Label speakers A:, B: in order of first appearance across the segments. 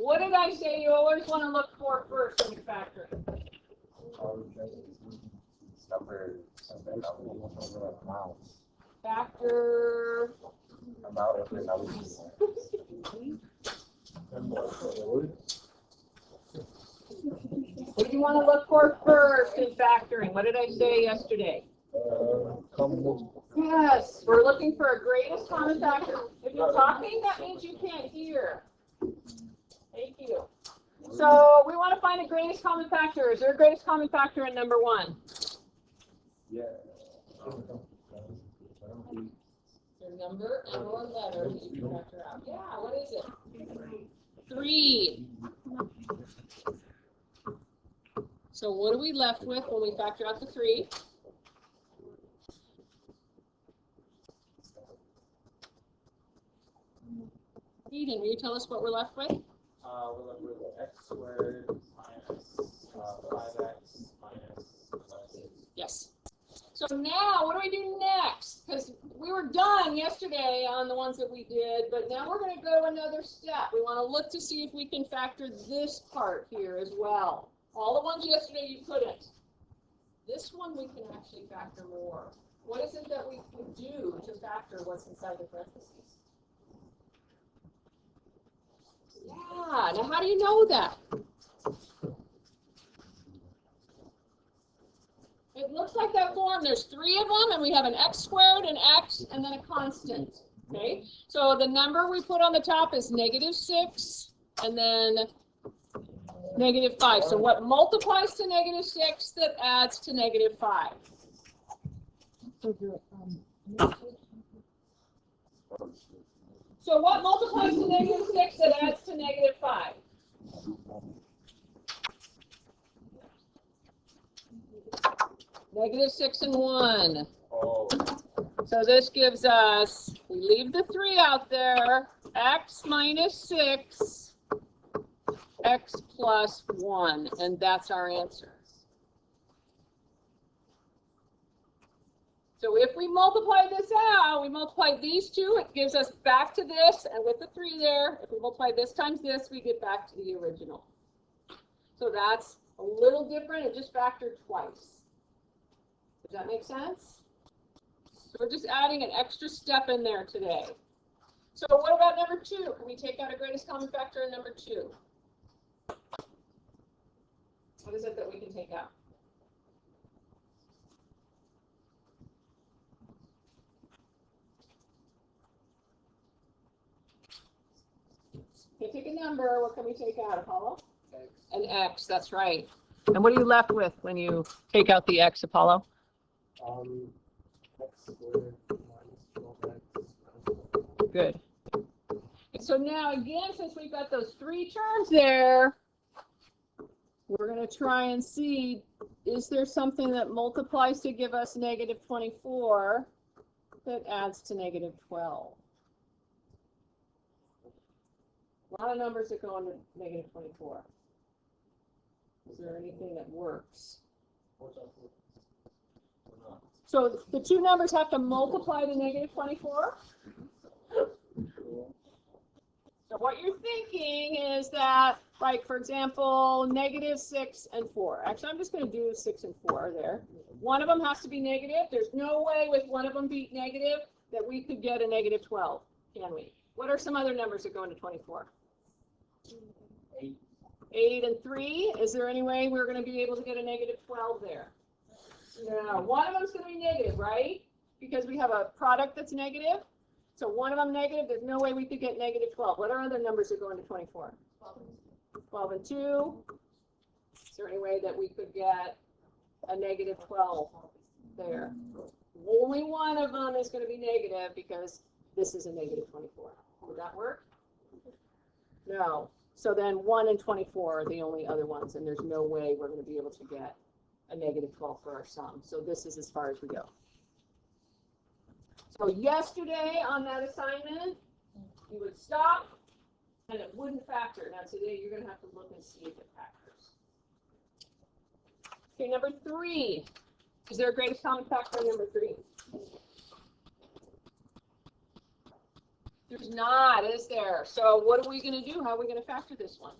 A: What did I say you always want to look for first when you're factoring? Factor. What do you want to look for first in factoring? What did I say yesterday? Yes, we're looking for a greatest common factor. If you're talking, that means you can't hear. Thank you. So we want to find a greatest common factor. Is there a greatest common factor in number 1?
B: Yeah.
A: Your number and or letter that you can factor out. Yeah, what is it? 3. So what are we left with when we factor out the 3? Eden, will you tell us what we're left with?
B: We're left with x squared minus 5x minus 6.
A: Yes. So now, what do we do next? Because we were done yesterday on the ones that we did, but now we're going to go another step. We want to look to see if we can factor this part here as well. All the ones yesterday you couldn't. This one we can actually factor more. What is it that we can do to factor what's inside the parentheses? Yeah, now how do you know that? It looks like that form. There's 3 of them, and we have an x squared, an x, and then a constant. Okay, so the number we put on the top is -6, and then -5. So what multiplies to -6 that adds to -5? So what multiplies to -6 that adds to -5? -6 and 1.
B: Oh.
A: So this gives us, we leave the 3 out there, x minus 6, x plus 1, and that's our answer. So if we multiply this out, we multiply these two, it gives us back to this, and with the 3 there, if we multiply this times this, we get back to the original. So that's a little different, it just factored twice. Does that make sense? So we're just adding an extra step in there today. So what about number 2? Can we take out a greatest common factor in number 2? What is it that we can take out? Okay, take a number. What can we take out, Apollo?
B: X.
A: An x, that's right. And what are you left with when you take out the x, Apollo?
B: X squared minus 12x.
A: Good. So now again, since we've got those 3 terms there, we're going to try and see, is there something that multiplies to give us -24 that adds to -12? A lot of numbers that go into -24. Is there anything that works? So the 2 numbers have to multiply to -24? So what you're thinking is that, like, for example, -6 and 4. Actually, I'm just going to do 6 and 4 there. One of them has to be negative. There's no way with one of them being negative that we could get a -12, can we? What are some other numbers that go into 24?
B: 8.
A: 8 and 3. Is there any way we're going to be able to get a -12 there? No. One of them is going to be negative, right? Because we have a product that's negative. So one of them negative, there's no way we could get -12. What are other numbers that go into 24? 12 and 2. Is there any way that we could get a -12 there? Only one of them is going to be negative because this is a -24. Would that work? No. So then 1 and 24 are the only other ones, and there's no way we're going to be able to get a -12 for our sum. So this is as far as we go. So yesterday on that assignment, you would stop and it wouldn't factor. Now today you're going to have to look and see if it factors. Okay, number 3. Is there a greatest common factor in number 3? There's not, is there? So what are we going to do? How are we going to factor this one?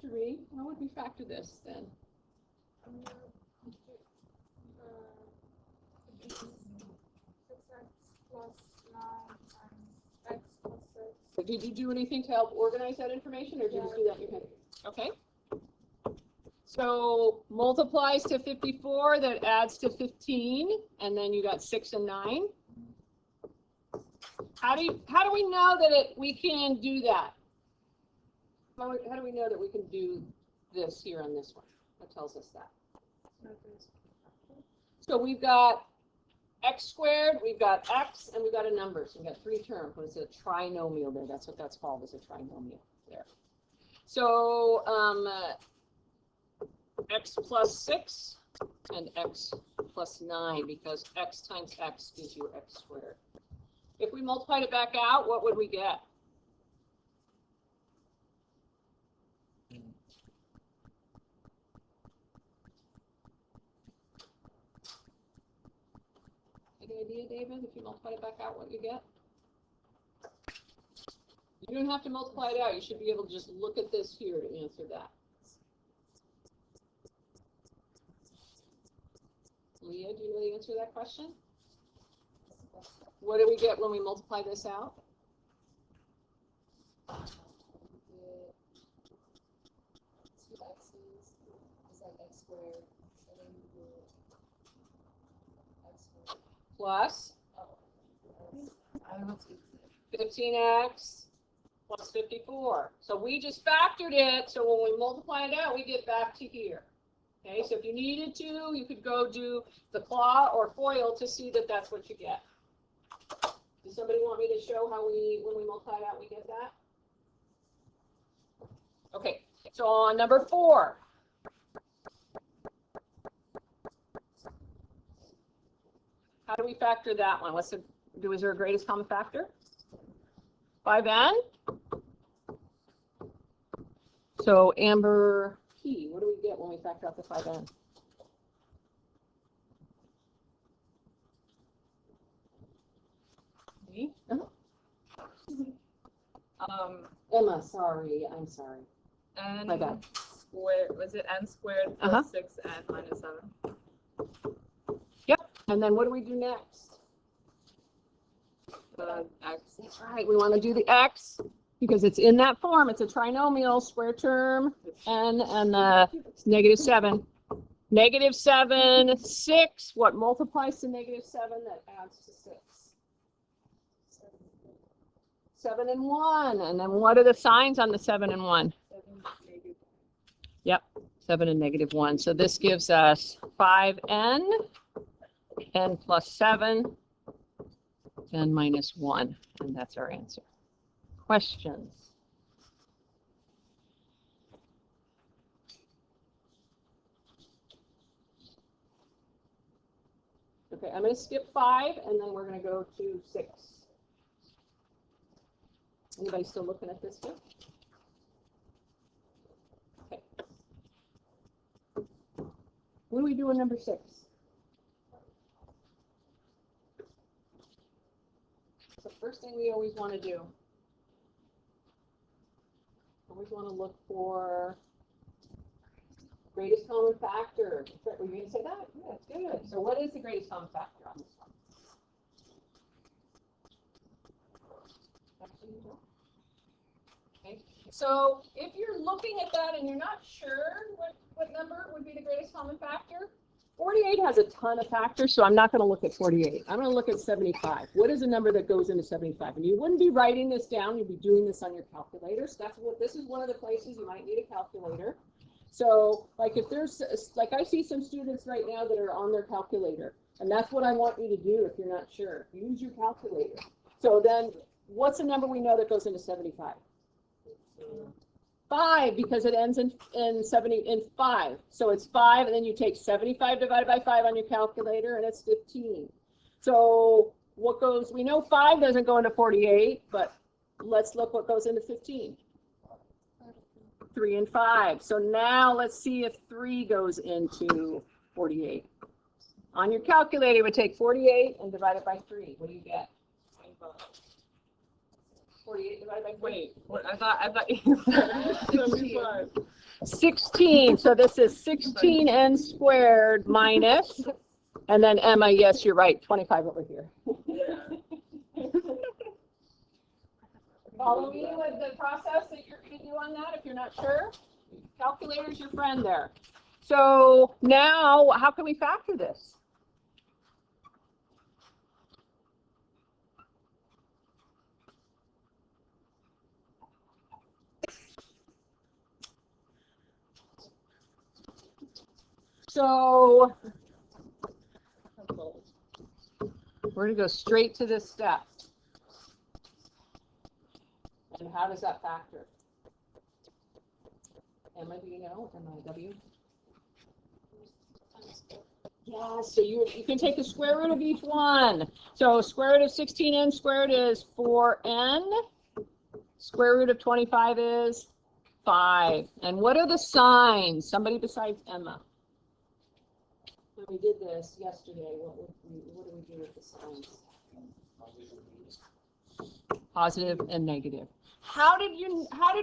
A: 3. How would we factor this then?
C: 6x plus 9 times x plus 6.
A: So did you do anything to help organize that information, or did you just do that in your head? Okay. So multiplies to 54, that adds to 15, and then you got 6 and 9. How do we know that we can do that? How do we know that we can do this here on this one? What tells us that? So we've got x squared, we've got x, and we've got a number. So we've got 3 terms. It's a trinomial there. That's what that's called, is a trinomial there. So x plus 6 and x plus 9, because x times x gives you x squared. If we multiplied it back out, what would we get? Any idea, David, if you multiply it back out, what you get? You don't have to multiply it out. You should be able to just look at this here to answer that. Leah, do you know the answer to that question? What do we get when we multiply this out?
C: 2 x's is like x squared, and then you do x squared.
A: Plus
C: I don't know.
A: 15x plus 54. So we just factored it. So when we multiply it out, we get back to here. Okay, so if you needed to, you could go do the claw or FOIL to see that that's what you get. Does somebody want me to show how when we multiply it out, we get that? Okay, so on number 4. How do we factor that one? Is there a greatest common factor? 5n? So Amber P, what do we get when we factor out the 5n?
D: Me?
A: Emma, sorry, I'm sorry.
D: N
A: My bad.
D: squared, was it n squared plus 6n minus 7?
A: Yep, and then what do we do next?
D: The x.
A: That's right, we want to do the x because it's in that form. It's a trinomial, square term, n, and it's -7. -7, 6. What multiplies to -7 that adds to 6? 7 and 1. And then what are the signs on the 7 and 1?
D: 7 negative.
A: Yep, 7 and -1. So this gives us 5n, n plus 7, n minus 1. And that's our answer. Questions? Okay, I'm going to skip 5, and then we're going to go to 6. Anybody still looking at this here? Okay. What do we do in number 6? It's the first thing we always want to do. Always want to look for greatest common factor. Were you going to say that? Yeah, good. So what is the greatest common factor on this one? Actually, you don't. Okay. So if you're looking at that and you're not sure what number would be the greatest common factor, 48 has a ton of factors, so I'm not going to look at 48. I'm going to look at 75. What is a number that goes into 75? And you wouldn't be writing this down. You'd be doing this on your calculator. So this is one of the places you might need a calculator. So like if there's, like I see some students right now that are on their calculator, and that's what I want you to do if you're not sure. Use your calculator. So then what's a number we know that goes into 75? 5, because it ends in 5. So it's 5, and then you take 75 divided by 5 on your calculator, and it's 15. So what goes, we know 5 doesn't go into 48, but let's look what goes into 15. 3 and 5. So now let's see if 3 goes into 48. On your calculator, it would take 48 and divide it by 3. What do you get? 48 divided by 3.
D: Wait, what, I thought you said 75.
A: 16. So this is 16n squared minus, and then Emma, yes, you're right, 25 over here. Follow me with the process that you're going to do on that if you're not sure. Calculator's your friend there. So now, how can we factor this? So we're going to go straight to this step. And how does that factor? Emma, do you know? M-I-W? Yeah, so you can take the square root of each one. So square root of 16n squared is 4n. Square root of 25 is 5. And what are the signs? Somebody besides Emma. When we did this yesterday, what do we do with the signs? Positive and negative. How did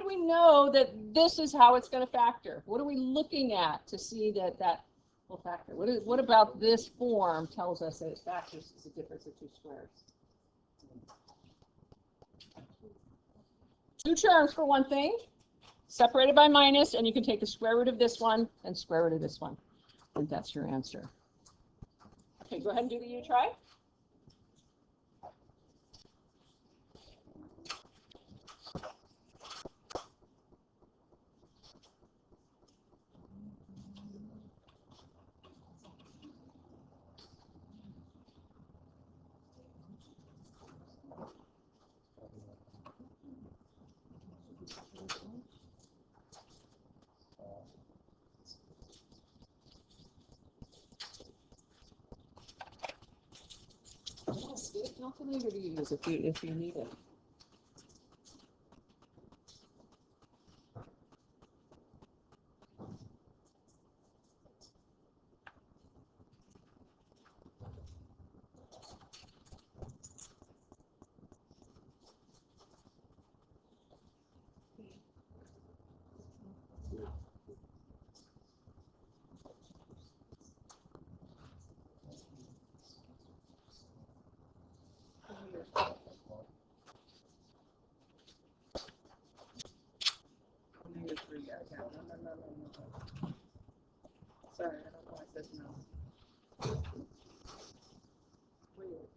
A: we know that this is how it's going to factor? What are we looking at to see that will factor? What about this form tells us that it factors as a difference of 2 squares? 2 terms for one thing, separated by minus, and you can take the square root of this one and square root of this one. And that's your answer. Okay, go ahead and do the U try. Yes, get a calculator to use if you need it.
D: No. Sorry, I don't know why it says no. Wait,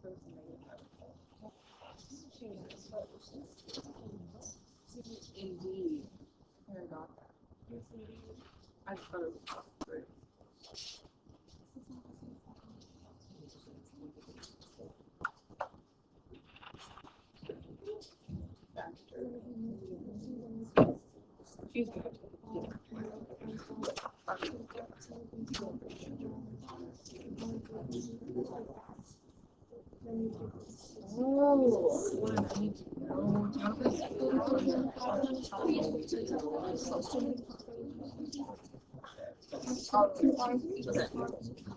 D: so it's negative. Indeed. I got that. I thought it was great. She's good.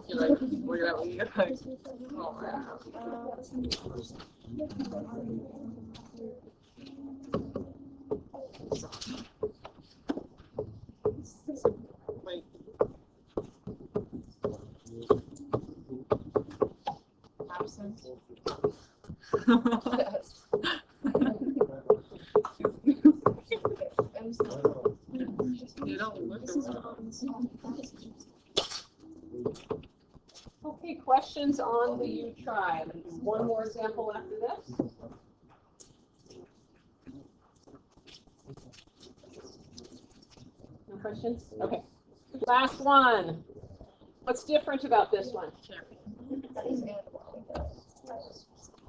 D: You like, we're gonna leave. Oh, man. Wait. Absence. You don't look around.
A: Okay, questions on the U try. One more example after this. No questions? Okay. Last one. What's different about this one?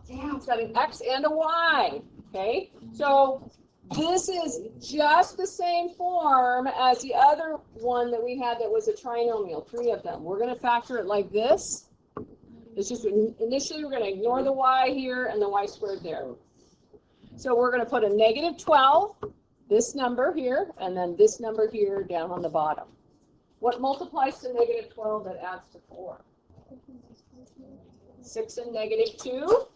A: Yeah, it's got an X and a Y. Okay, so this is just the same form as the other one that we had that was a trinomial, 3 of them. We're going to factor it like this. It's just initially we're going to ignore the Y here and the Y squared there. So we're going to put a negative 12. this number here, and then this number here down on the bottom. What multiplies to negative 12 that adds to 4? 6 and negative 2.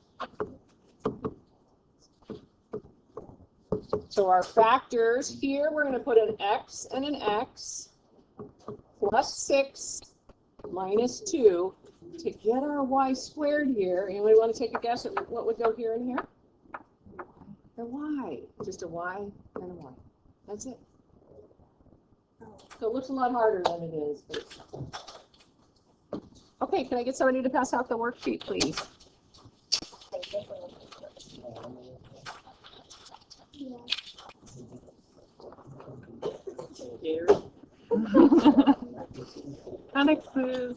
A: So our factors here, we're going to put an x and an x plus 6 minus 2 to get our y squared here. Anybody want to take a guess at what would go here and here? The y. Just a y and a y. That's it. So it looks a lot harder than it is. But... Okay, can I get somebody to pass out the worksheet, please?
D: Annexes.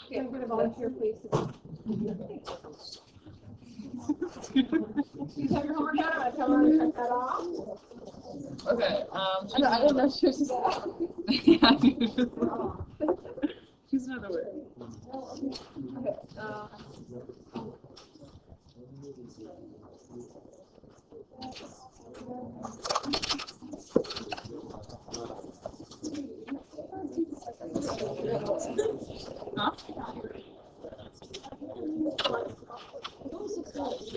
A: Can I get a volunteer, please? You have your homework done? I tell her to check that off.
D: Okay.
C: I don't know if she was just.
D: She's not aware. Huh?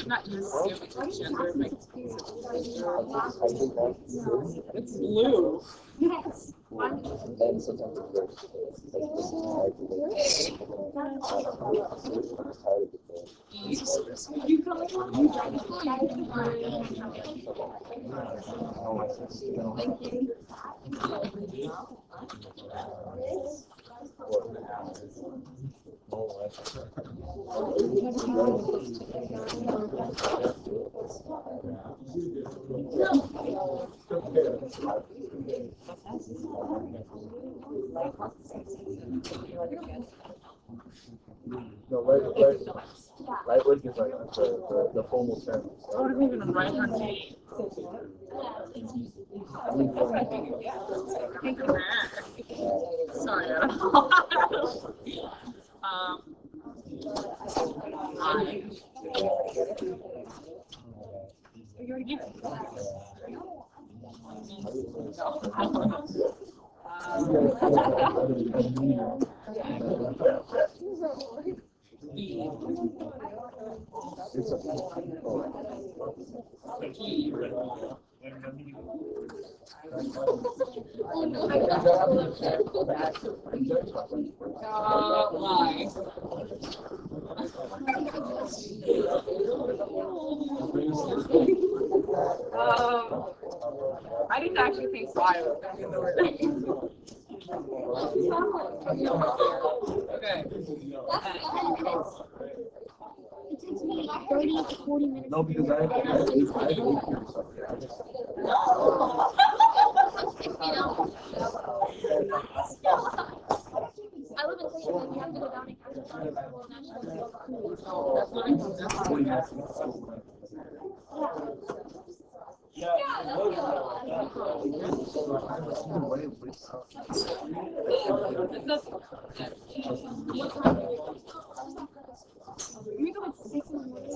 D: Not necessarily gender, like, it's blue.
C: Yes.
E: And sometimes
C: You come in. Thank you.
E: No, right leg is like the formal term.
D: I wouldn't even write her name. Sorry, I don't know. You already gave it. Lie. I didn't actually think five was going to be the word. Okay.
C: It takes me like 30 to 40 minutes.
E: No, because I have 8 years of
C: I live in Cleveland and we have to go down and catch a
D: You go at 6 in the morning.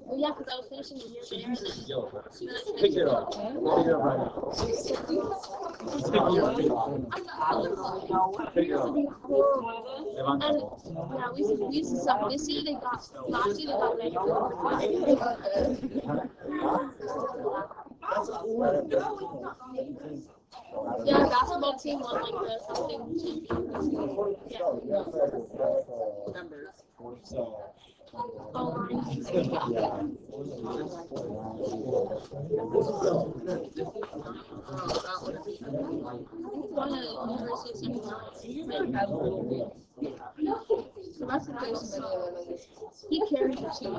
C: Well, yeah, because I was finishing the year there.
E: Take it off.
C: And yeah, we used to suck. This year they got, last year they got ready. Yeah, basketball team won like the something championship. Yeah.
D: Numbers.
C: One at the University of so that's the person. He carried the team.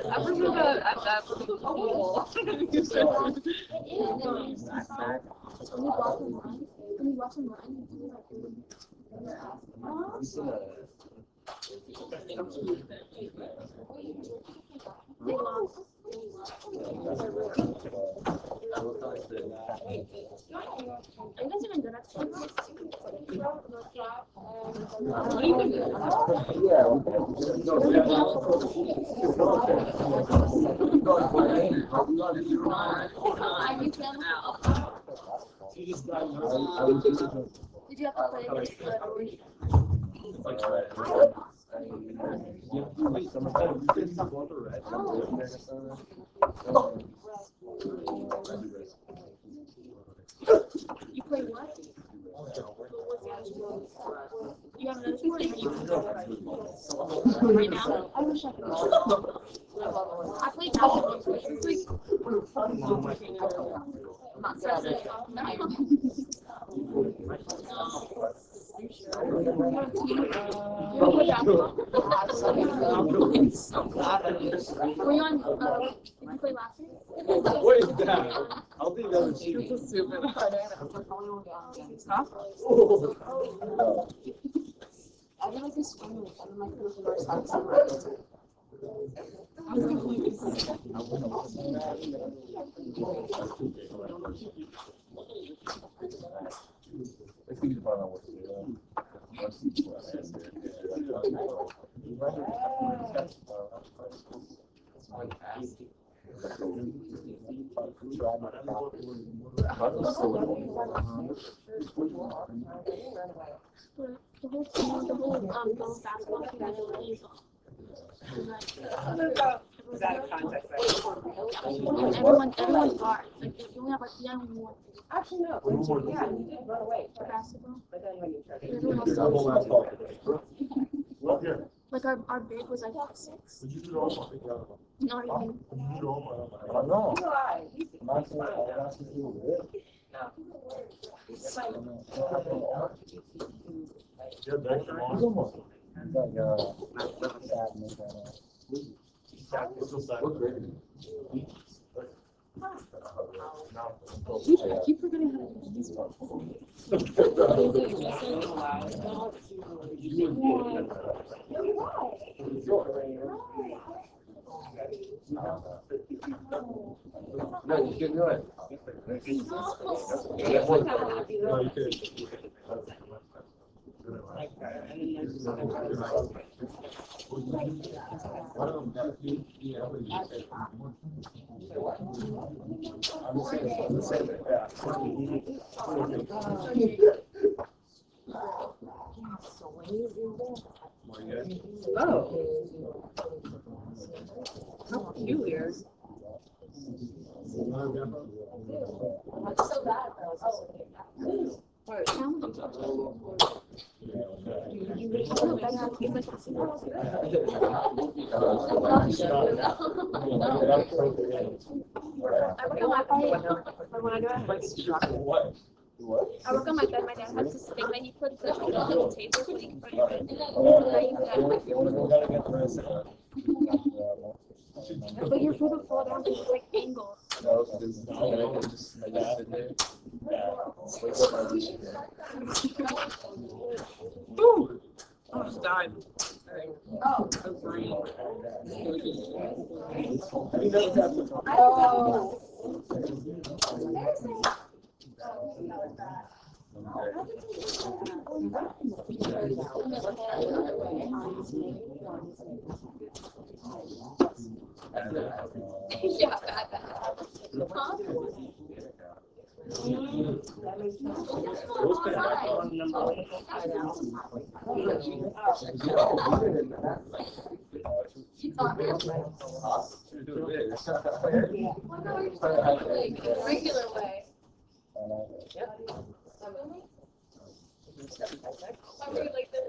D: I remember that was cool.
C: And then we bought them Can you watch online? They lost. Are you guys even good at sports? Did you have to play against You play what? You have another sport? Right now? I wish I could. I played basketball. I'm not stressing. Were you on, did you play last year?
B: Wait, Dad. I'll think that was stupid.
D: Stop.
C: I feel like this one, I'm like, the first time sunrise. The whole team, the whole girls basketball team, like, really
D: Is that a context?
C: everyone's guard. Like, you only have like one
A: Actually, no. Yeah, you did run away.
C: for basketball.
A: But then when you tried to.
C: Everyone else was, like, our big was like 6. Not even.
D: I keep forgetting how to use this one.
E: No, you can do it. No, you could.
D: Oh. How peculiar.
A: That's so bad, though.
C: I work on my bed. My dad has this thing that he puts the table so you can put your bed. But your foot will fall down because it's like angled.
D: Boom! Oh, just died.
A: Oh.
C: Yeah. Regular way. Are we like this?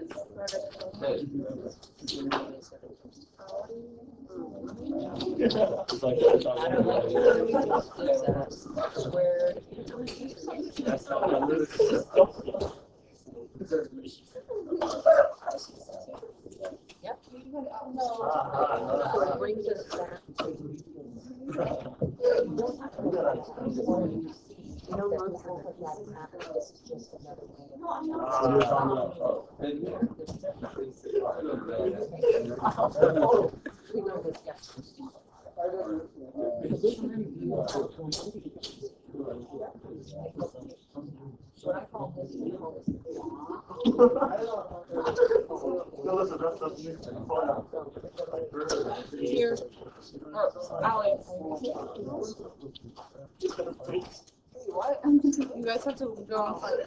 D: Bring this back.
C: Here. Alex. You guys have to go outside.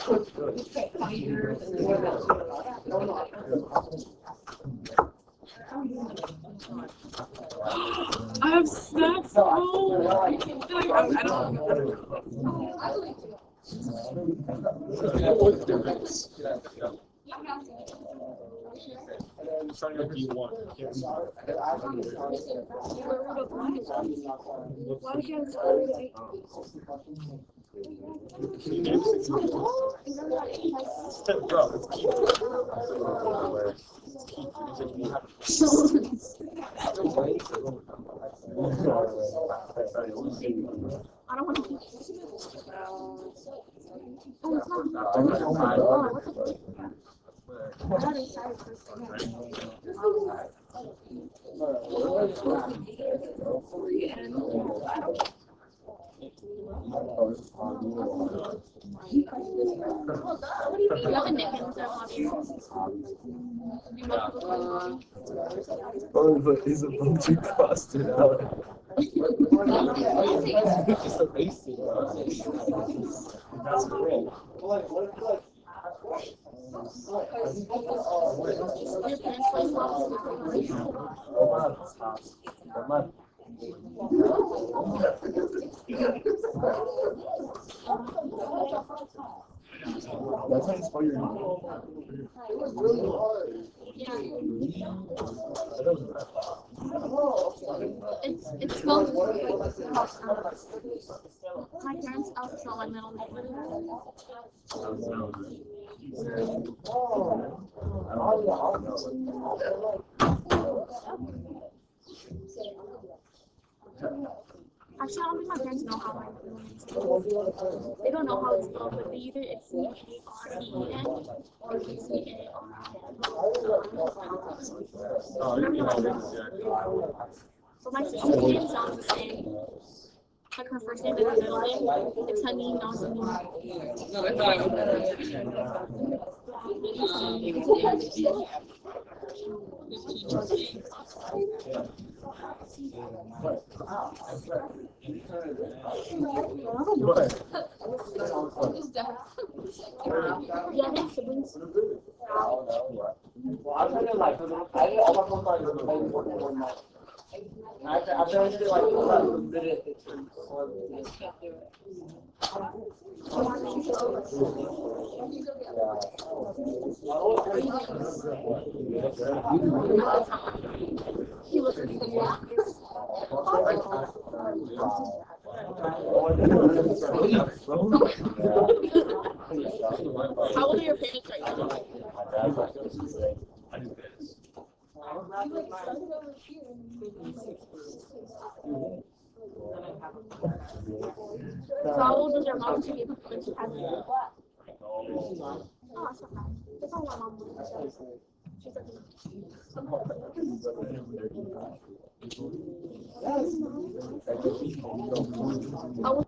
C: I have snacks. Oh, I don't.
B: Starting with D1. Bro, it's key.
C: I don't want to keep you have a nickname for hobby?
E: Oh, he's a bunch of busted out.
B: Just a basic. That's great.
C: Your parents play hobby?
E: Come on. That's how you spell your name.
C: It's spelled my parents also spell my middle name. Actually, I don't think my parents know how my middle name is spelled. They don't know how it's spelled, but either it's C-A-R-E-N or C-A-R-I-N.
B: Oh, you know this, yeah.
C: But my sister's name sounds the same. Like her first name and her middle name. It's Honey, not Honey.
D: No, I thought it was
C: Yeah, they have siblings. He looks like the blackest. How old are your parents right now? So how old does your mom to be when she has you? Oh, that's not bad. That's all my mom does. She's like, how old